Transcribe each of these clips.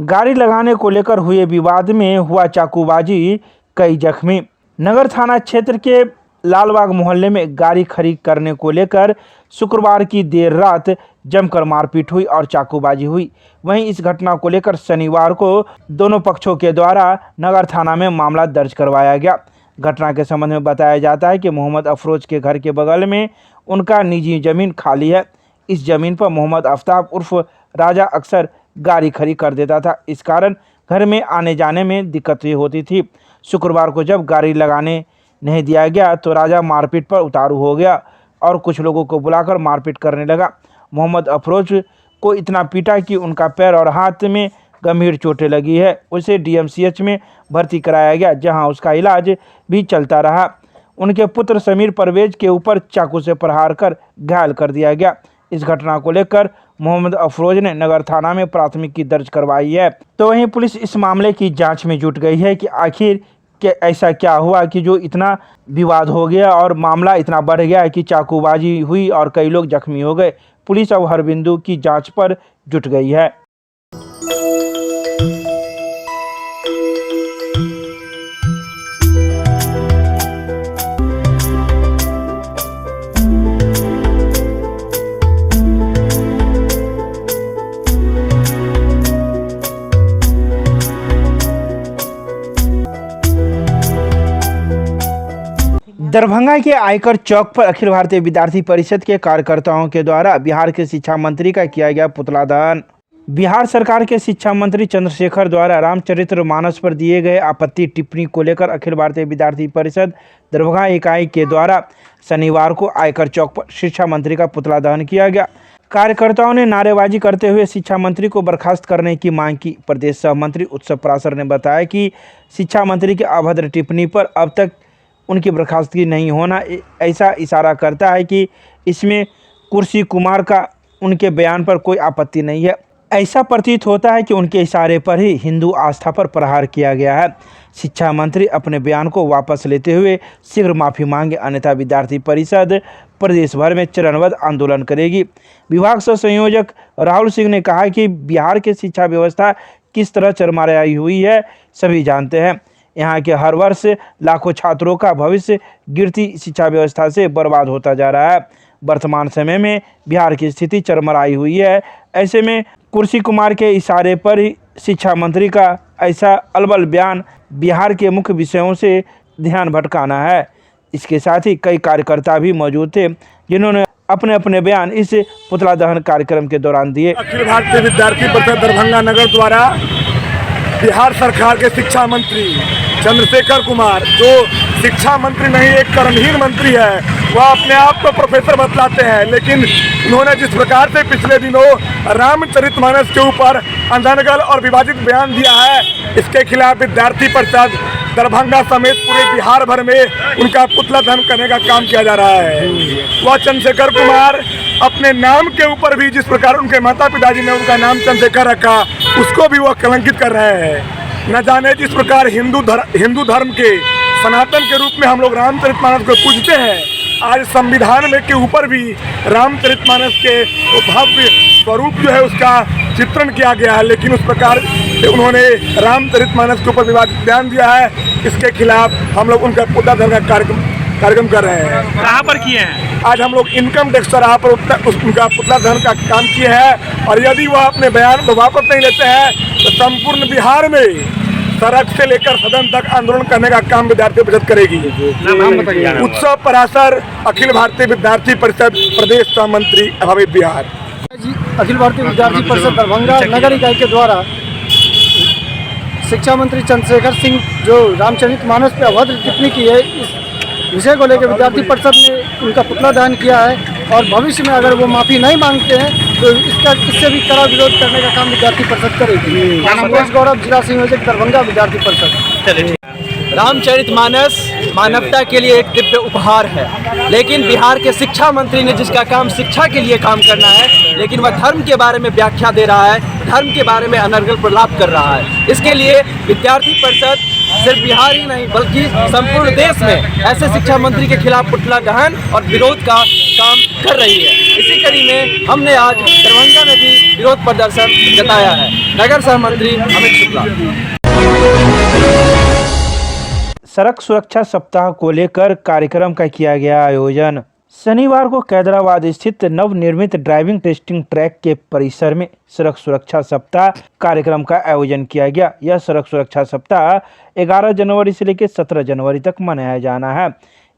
गाड़ी लगाने को लेकर हुए विवाद में हुआ चाकूबाजी, कई जख्मी। नगर थाना क्षेत्र के लालबाग मोहल्ले में गाड़ी खरीद करने को लेकर शुक्रवार की देर रात जमकर मारपीट हुई और चाकूबाजी हुई। वहीं इस घटना को लेकर शनिवार को दोनों पक्षों के द्वारा नगर थाना में मामला दर्ज करवाया गया। घटना के संबंध में बताया जाता है कि मोहम्मद अफरोज के घर के बगल में उनका निजी जमीन खाली है। इस जमीन पर मोहम्मद आफ्ताब उर्फ राजा अक्सर गाड़ी खड़ी कर देता था। इस कारण घर में आने जाने में दिक्कत होती थी। शुक्रवार को जब गाड़ी लगाने नहीं दिया गया तो राजा मारपीट पर उतारू हो गया और कुछ लोगों को बुलाकर मारपीट करने लगा। मोहम्मद अफरोज को इतना पीटा कि उनका पैर और हाथ में गंभीर चोटें लगी है। उसे डीएमसीएच में भर्ती कराया गया, जहां उसका इलाज भी चलता रहा। उनके पुत्र समीर परवेज के ऊपर चाकू से प्रहार कर घायल कर दिया गया। इस घटना को लेकर मोहम्मद अफरोज ने नगर थाना में प्राथमिकी दर्ज करवाई है। तो वहीं पुलिस इस मामले की जांच में जुट गई है कि आखिर ऐसा क्या हुआ कि जो इतना विवाद हो गया और मामला इतना बढ़ गया कि चाकूबाजी हुई और कई लोग जख्मी हो गए। पुलिस अब हर बिंदु की जांच पर जुट गई है। दरभंगा के आयकर चौक पर अखिल भारतीय विद्यार्थी परिषद के कार्यकर्ताओं के द्वारा बिहार के शिक्षा मंत्री का किया गया पुतला दहन। बिहार सरकार के शिक्षा मंत्री चंद्रशेखर द्वारा रामचरितमानस पर दिए गए आपत्ति टिप्पणी को लेकर अखिल भारतीय विद्यार्थी परिषद दरभंगा इकाई के द्वारा शनिवार को आयकर चौक पर शिक्षा मंत्री का पुतला दहन किया गया। कार्यकर्ताओं ने नारेबाजी करते हुए शिक्षा मंत्री को बर्खास्त करने की मांग की। प्रदेश सह मंत्री उत्सव पराशर ने बताया कि शिक्षा मंत्री की अभद्र टिप्पणी पर अब तक उनकी बर्खास्तगी नहीं होना ऐसा इशारा करता है कि इसमें कुर्सी कुमार का उनके बयान पर कोई आपत्ति नहीं है। ऐसा प्रतीत होता है कि उनके इशारे पर ही हिंदू आस्था पर प्रहार किया गया है। शिक्षा मंत्री अपने बयान को वापस लेते हुए शीघ्र माफ़ी मांगे, अन्यथा विद्यार्थी परिषद प्रदेश भर में चरणबद्ध आंदोलन करेगी। विभाग सह संयोजक राहुल सिंह ने कहा कि बिहार की शिक्षा व्यवस्था किस तरह चरमराई हुई है सभी जानते हैं। यहाँ के हर वर्ष लाखों छात्रों का भविष्य गिरती शिक्षा व्यवस्था से बर्बाद होता जा रहा है। वर्तमान समय में बिहार की स्थिति चरमराई हुई है। ऐसे में कुर्सी कुमार के इशारे पर ही शिक्षा मंत्री का ऐसा अलबल बयान बिहार के मुख्य विषयों से ध्यान भटकाना है। इसके साथ ही कई कार्यकर्ता भी मौजूद थे जिन्होंने अपने अपने बयान इस पुतला दहन कार्यक्रम के दौरान दिए। अखिल भारतीय विद्यार्थी परिषद दरभंगा नगर द्वारा बिहार सरकार के शिक्षा मंत्री चंद्रशेखर कुमार, जो शिक्षा मंत्री नहीं एक कर्महीन मंत्री है, वह अपने आप को प्रोफेसर बतलाते हैं, लेकिन उन्होंने जिस प्रकार से पिछले दिनों रामचरितमानस के ऊपर अनर्गल और विवादित बयान दिया है, इसके खिलाफ विद्यार्थी परिषद दरभंगा समेत पूरे बिहार भर में उनका पुतला दहन करने का काम किया जा रहा है। वह चंद्रशेखर कुमार अपने नाम के ऊपर भी जिस प्रकार उनके माता पिताजी ने उनका नाम चंद्रशेखर रखा, उसको भी वह कलंकित कर रहे हैं। न जाने जिस प्रकार हिंदू धर्म के सनातन के रूप में हम लोग रामचरितमानस को पूजते हैं, आज संविधान में के ऊपर भी रामचरितमानस के भव्य स्वरूप जो है उसका चित्रण किया गया है, लेकिन उस प्रकार से उन्होंने रामचरितमानस के ऊपर विवादित बयान दिया है। इसके खिलाफ हम लोग उनका पुतला दहन का कार्यक्रम कर रहे हैं। कहाँ पर किए हैं? आज हम लोग इनकम टैक्स चौराहा पर उनका पुतला दहन का काम किए हैं, और यदि वह अपने बयान को वापस नहीं लेते हैं तो संपूर्ण बिहार में सड़क से लेकर सदन तक आंदोलन करने का काम विद्यार्थी परिषद करेगी। उत्सव पराशर, अखिल भारतीय विद्यार्थी परिषद प्रदेश सह मंत्री अभावी बिहार। अखिल भारतीय विद्यार्थी परिषद दरभंगा नगर इकाई के द्वारा शिक्षा मंत्री चंद्रशेखर सिंह जो रामचरितमानस पर अभद्र टिप्पणी की है, इस विषय को लेकर विद्यार्थी परिषद ने उनका पुतला दहन किया है, और भविष्य में अगर वो माफ़ी नहीं मांगते हैं तो इससे भी कड़ा विरोध करने का काम विद्यार्थी परिषद करेगी। गौरव, जिला संयोजक दरभंगा विद्यार्थी परिषद। रामचरितमानस मानवता के लिए एक दिव्य उपहार है, लेकिन बिहार के शिक्षा मंत्री ने जिसका काम शिक्षा के लिए काम करना है, लेकिन वह धर्म के बारे में व्याख्या दे रहा है, धर्म के बारे में अनर्गल प्रलाप कर रहा है। इसके लिए विद्यार्थी परिषद सिर्फ बिहार ही नहीं बल्कि संपूर्ण देश में ऐसे शिक्षा मंत्री के खिलाफ पुतला दहन और विरोध का काम कर रही है। इसी कड़ी में हमने आज दरभंगा में भी विरोध प्रदर्शन जताया है। नगर सह मंत्री अमित शुक्ला। सड़क सुरक्षा सप्ताह को लेकर कार्यक्रम का किया गया आयोजन। शनिवार को कैदराबाद स्थित नवनिर्मित ड्राइविंग टेस्टिंग ट्रैक के परिसर में सड़क सुरक्षा सप्ताह कार्यक्रम का आयोजन किया गया। यह सड़क सुरक्षा सप्ताह 11 जनवरी से लेकर 17 जनवरी तक मनाया जाना है।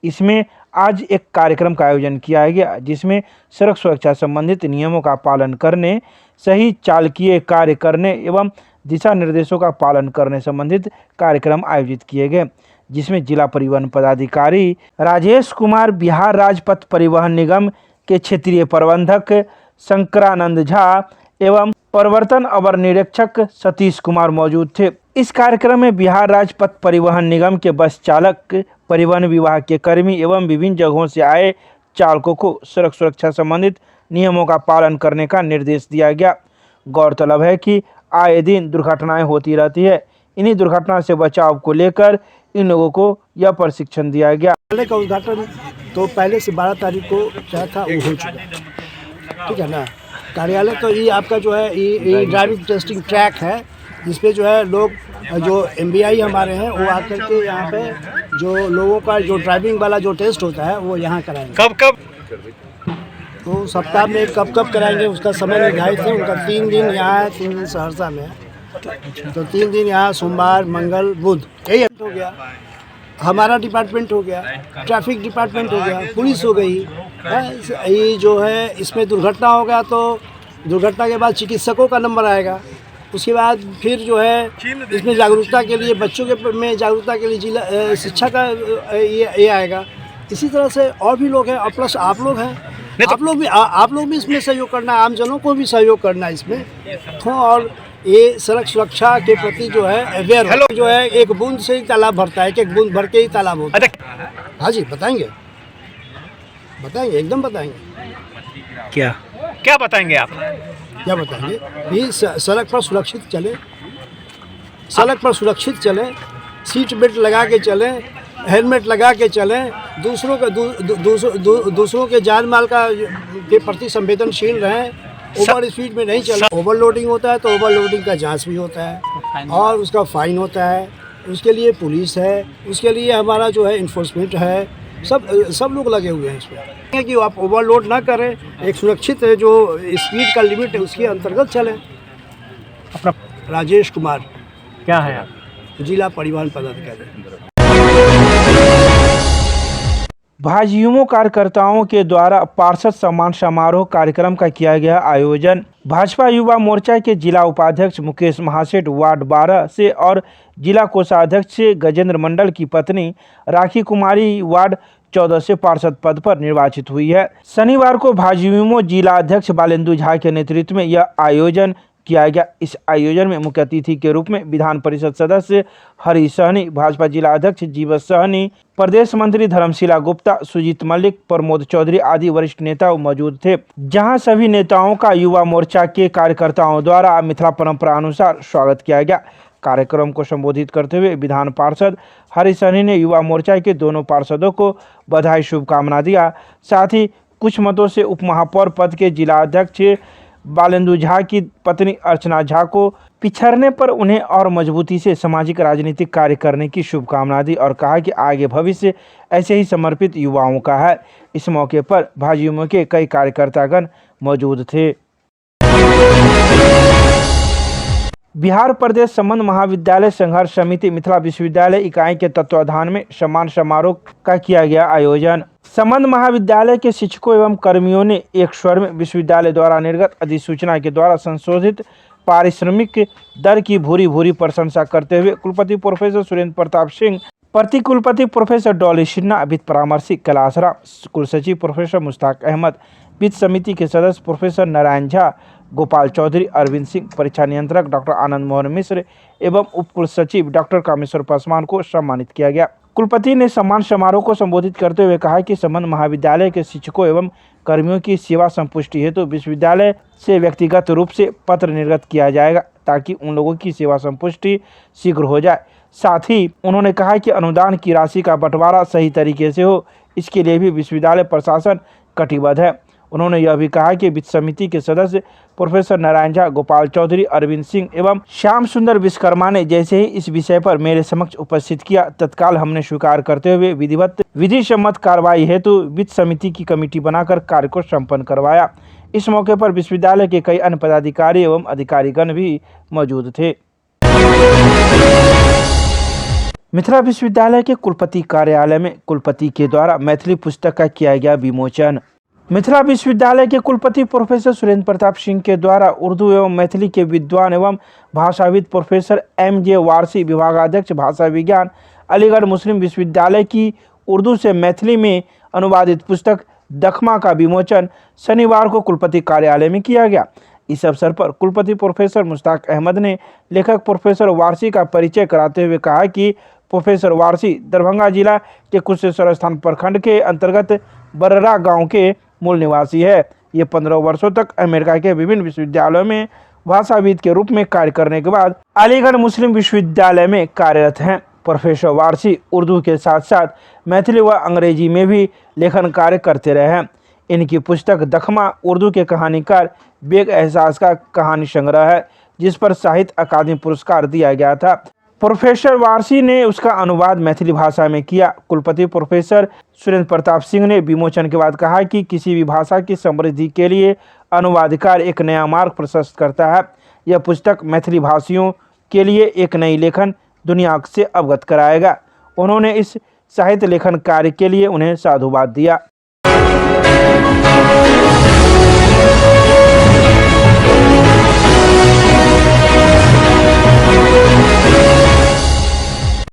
इसमें आज एक कार्यक्रम का आयोजन किया गया जिसमें सड़क सुरक्षा संबंधित नियमों का पालन करने, सही चालकीय कार्य करने एवं दिशा निर्देशों का पालन करने संबंधित कार्यक्रम आयोजित किए गए, जिसमें जिला परिवहन पदाधिकारी राजेश कुमार, बिहार राज्य पथ परिवहन निगम के क्षेत्रीय प्रबंधक शंकरानंद झा एवं प्रवर्तन अवर निरीक्षक सतीश कुमार मौजूद थे। इस कार्यक्रम में बिहार राज्य पथ परिवहन निगम के बस चालक, परिवहन विभाग के कर्मी एवं विभिन्न जगहों से आए चालकों को सड़क सुरक्षा संबंधित नियमों का पालन करने का निर्देश दिया गया। गौरतलब है कि आए दिन दुर्घटनाएं होती रहती है। इन्हीं दुर्घटना से बचाव को लेकर इन लोगों को यह प्रशिक्षण दिया गया। कार्यालय का उद्घाटन तो पहले से 12 तारीख को क्या था वो हो चुका है, ठीक है ना। कार्यालय तो ये आपका जो है ये ड्राइविंग टेस्टिंग ट्रैक है, जिसपे जो है लोग जो MBI हमारे हैं वो आकर के यहाँ पे जो लोगों का जो ड्राइविंग वाला जो टेस्ट होता है वो यहाँ कराएंगे। कब तो सप्ताह में कब कराएंगे उसका समय निर्धारित है। उनका 3 दिन यहाँ है, 3 दिन सहरसा में है, तो 3 दिन यहाँ सोमवार, मंगल, बुध, यही हो गया। हमारा डिपार्टमेंट हो गया, ट्रैफिक डिपार्टमेंट हो गया, पुलिस हो गई। ये जो है इसमें दुर्घटना होगा तो दुर्घटना के बाद चिकित्सकों का नंबर आएगा। उसके बाद फिर जो है इसमें जागरूकता के लिए बच्चों के में जागरूकता के लिए जिला शिक्षा का ये आएगा। इसी तरह से और भी लोग हैं और प्लस आप लोग हैं। आप लोग भी इसमें सहयोग करना, आम जनों को भी सहयोग करना इसमें तो। और ये सड़क सुरक्षा के प्रति जो है अवेयर जो है, एक बूंद से ही तालाब भरता है, एक बूंद भर के ही तालाब होता है। हाँ जी, बताएंगे एकदम बताएंगे। क्या बताएंगे आप? क्या बताएंगे? ये सड़क पर सुरक्षित चले, सड़क पर सुरक्षित चले, सीट बेल्ट लगा के चलें, हेलमेट लगा के चलें, दूसरों के जान माल का के प्रति संवेदनशील रहें, ओवर स्पीड में नहीं चलें। ओवरलोडिंग होता है तो ओवरलोडिंग का जांच भी होता है और उसका फाइन होता है। उसके लिए पुलिस है, उसके लिए हमारा जो है इन्फोर्समेंट है, सब लोग लगे हुए हैं इसमें कि आप ओवरलोड ना करें, एक सुरक्षित जो स्पीड का लिमिट है उसके अंतर्गत चलें। अपना राजेश कुमार, क्या है आप? जिला परिवहन पदाधिकारी। भाजयुमो कार्यकर्ताओं के द्वारा पार्षद सम्मान समारोह कार्यक्रम का किया गया आयोजन। भाजपा युवा मोर्चा के जिला उपाध्यक्ष मुकेश महासेठ वार्ड 12 से और जिला कोषाध्यक्ष गजेंद्र मंडल की पत्नी राखी कुमारी वार्ड 14 से पार्षद पद पर निर्वाचित हुई है। शनिवार को भाजयुमो जिला अध्यक्ष बालेंदु झा के नेतृत्व में यह आयोजन किया गया। इस आयोजन में मुख्य अतिथि के रूप में विधान परिषद सदस्य हरी सहनी, भाजपा जिला अध्यक्ष जीवत सहनी, प्रदेश मंत्री धर्मशिला गुप्ता, सुजीत मलिक, प्रमोद चौधरी आदि वरिष्ठ नेता मौजूद थे। जहां सभी नेताओं का युवा मोर्चा के कार्यकर्ताओं द्वारा मिथिला परंपरा अनुसार स्वागत किया गया। कार्यक्रम को संबोधित करते हुए विधान पार्षद हरी सहनी ने युवा मोर्चा के दोनों पार्षदों को बधाई शुभकामना दिया। साथ ही कुछ मतों से उप महापौर पद के जिला अध्यक्ष बालेंदु झा की पत्नी अर्चना झा को पिछड़ने पर उन्हें और मजबूती से सामाजिक राजनीतिक कार्य करने की शुभकामना दी और कहा कि आगे भविष्य ऐसे ही समर्पित युवाओं का है। इस मौके पर भाजयुमो के कई कार्यकर्तागण मौजूद थे। बिहार प्रदेश संबंध महाविद्यालय संघर्ष समिति मिथिला विश्वविद्यालय इकाई के तत्वाधान में सम्मान समारोह का किया गया आयोजन। संबंध महाविद्यालय के शिक्षकों एवं कर्मियों ने एक स्वर में विश्वविद्यालय द्वारा निर्गत अधिसूचना के द्वारा संशोधित पारिश्रमिक दर की भूरी भूरी प्रशंसा करते हुए कुलपति प्रोफेसर सुरेंद्र प्रताप सिंह, प्रति कुलपति प्रोफेसर डॉली सिन्हा, वित्त परामर्शी कैलाश राम, कुलसचिव प्रोफेसर मुश्ताक अहमद, वित्त समिति के सदस्य प्रोफेसर नारायण झा, गोपाल चौधरी, अरविंद सिंह, परीक्षा नियंत्रक डॉक्टर आनंद मोहन मिश्र एवं उप कुलसचिव डॉक्टर कामेश्वर पासवान को सम्मानित किया गया। कुलपति ने सम्मान समारोह को संबोधित करते हुए कहा कि संबंध महाविद्यालय के शिक्षकों एवं कर्मियों की सेवा संपुष्टि हेतु विश्वविद्यालय से व्यक्तिगत रूप से पत्र निर्गत किया जाएगा ताकि उन लोगों की सेवा संपुष्टि शीघ्र हो जाए। साथ ही उन्होंने कहा कि अनुदान की राशि का बंटवारा सही तरीके से हो, इसके लिए भी विश्वविद्यालय प्रशासन कटिबद्ध है। उन्होंने यह भी कहा कि वित्त समिति के सदस्य प्रोफेसर नारायण झा, गोपाल चौधरी, अरविंद सिंह एवं श्याम सुंदर विश्वकर्मा ने जैसे ही इस विषय पर मेरे समक्ष उपस्थित किया, तत्काल हमने स्वीकार करते हुए विधि सम्मत कार्रवाई हेतु वित्त समिति की कमेटी बनाकर कार्य को संपन्न करवाया। इस मौके पर विश्वविद्यालय के कई अन्य पदाधिकारी एवं अधिकारीगण भी मौजूद थे। मिथिला विश्वविद्यालय के कुलपति कार्यालय में कुलपति के द्वारा मैथिली पुस्तक का किया गया विमोचन। मिथिला विश्वविद्यालय के कुलपति प्रोफेसर सुरेंद्र प्रताप सिंह के द्वारा उर्दू एवं मैथिली के विद्वान एवं भाषाविद प्रोफेसर M.J. वारसी, विभागाध्यक्ष भाषा विज्ञान, अलीगढ़ मुस्लिम विश्वविद्यालय की उर्दू से मैथिली में अनुवादित पुस्तक दखमा का विमोचन शनिवार को कुलपति कार्यालय में किया गया। इस अवसर पर कुलपति प्रोफेसर मुश्ताक अहमद ने लेखक प्रोफेसर वारसी का परिचय कराते हुए कहा कि प्रोफेसर वारसी दरभंगा जिला के कुशेश्वर स्थान प्रखंड के अंतर्गत बर्रा गांव के मूल निवासी है। ये 15 वर्षों तक अमेरिका के विभिन्न विश्वविद्यालयों में भाषाविद के रूप में कार्य करने के बाद अलीगढ़ मुस्लिम विश्वविद्यालय में कार्यरत हैं। प्रोफेसर वारसी उर्दू के साथ साथ मैथिली व अंग्रेजी में भी लेखन कार्य करते रहे हैं। इनकी पुस्तक दखमा उर्दू के कहानीकार बेग एहसास का कहानी संग्रह है, जिस पर साहित्य अकादमी पुरस्कार दिया गया था। प्रोफेसर वारसी ने उसका अनुवाद मैथिली भाषा में किया। कुलपति प्रोफेसर सुरेंद्र प्रताप सिंह ने विमोचन के बाद कहा कि किसी भी भाषा की समृद्धि के लिए अनुवाद कार्य एक नया मार्ग प्रशस्त करता है। यह पुस्तक मैथिली भाषियों के लिए एक नई लेखन दुनिया से अवगत कराएगा। उन्होंने इस साहित्य लेखन कार्य के लिए उन्हें साधुवाद दिया।